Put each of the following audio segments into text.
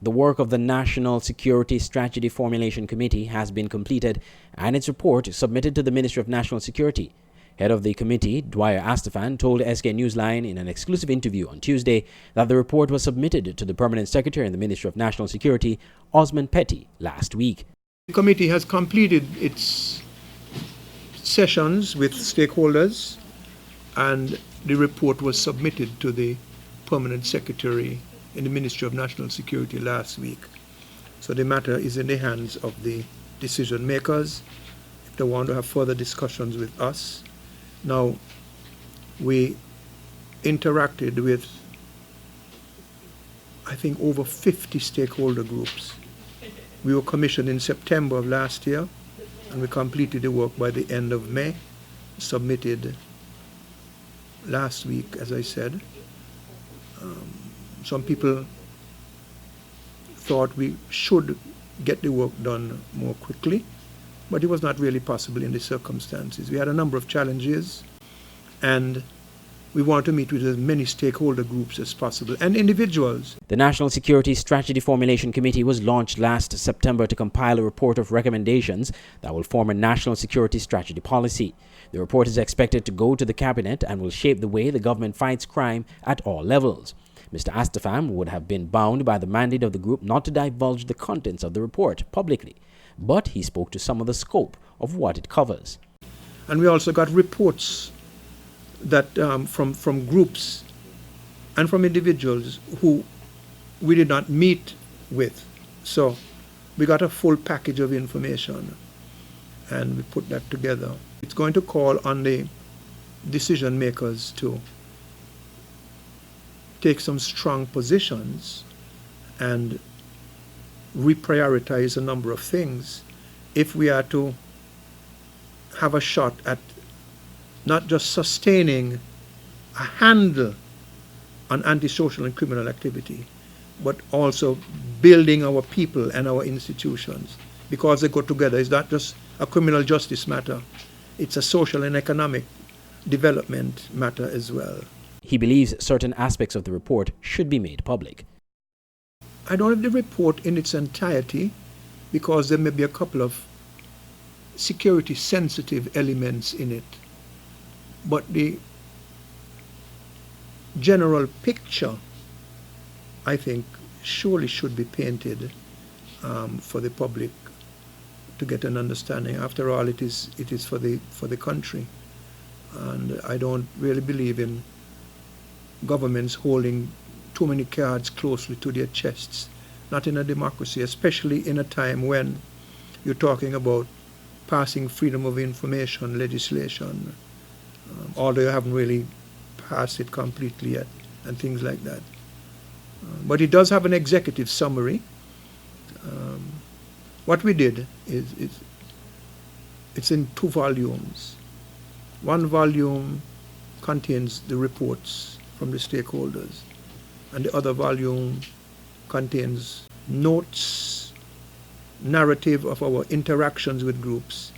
The work of the National Security Strategy Formulation Committee has been completed and its report submitted to the Ministry of National Security. Head of the committee, Dwyer Astaphan, told SK Newsline in an exclusive interview on Tuesday that the report was submitted to the Permanent Secretary in the Ministry of National Security, Osman Petty, last week. The committee has completed its sessions with stakeholders and the report was submitted to the Permanent Secretary in the Ministry of National Security last week. So the matter is in the hands of the decision makers if they want to have further discussions with us. Now, we interacted with, I think, over 50 stakeholder groups. We were commissioned in September of last year, and we completed the work by the end of May, submitted last week, as I said. Some people thought we should get the work done more quickly, but it was not really possible in the circumstances. We had a number of challenges, and we want to meet with as many stakeholder groups as possible and individuals. The National Security Strategy Formulation Committee was launched last September to compile a report of recommendations that will form a national security strategy policy. The report is expected to go to the Cabinet and will shape the way the government fights crime at all levels. Mr. Astaphan would have been bound by the mandate of the group not to divulge the contents of the report publicly, but he spoke to some of the scope of what it covers. And we also got reports that from groups and from individuals who we did not meet with. So we got a full package of information and we put that together. It's going to call on the decision makers to take some strong positions and reprioritize a number of things if we are to have a shot at not just sustaining a handle on antisocial and criminal activity, but also building our people and our institutions, because they go together. It's not just a criminal justice matter, it's a social and economic development matter as well. He believes certain aspects of the report should be made public. I don't have the report in its entirety because there may be a couple of security sensitive elements in it. But the general picture, I think, surely should be painted for the public to get an understanding. After all, it is for the country, and I don't really believe in governments holding too many cards closely to their chests. Not in a democracy, especially in a time when you're talking about passing freedom of information legislation, although you haven't really passed it completely yet, and things like that. But it does have an executive summary. What we did is it's in 2 volumes. One volume contains the reports from the stakeholders, and the other volume contains notes, narrative of our interactions with groups,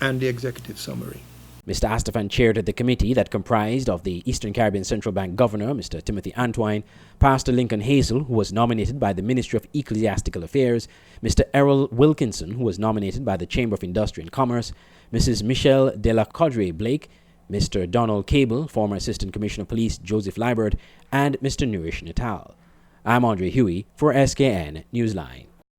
and the executive summary. Mr. Astaphan chaired the committee that comprised of the Eastern Caribbean Central Bank Governor, Mr. Timothy Antwine, Pastor Lincoln Hazel, who was nominated by the Ministry of Ecclesiastical Affairs, Mr. Errol Wilkinson, who was nominated by the Chamber of Industry and Commerce, Mrs. Michelle de la Caudre Blake, Mr. Donald Cable, former Assistant Commissioner of Police Joseph Liebert, and Mr. Nourish Natal. I'm Andre Huey for SKN Newsline.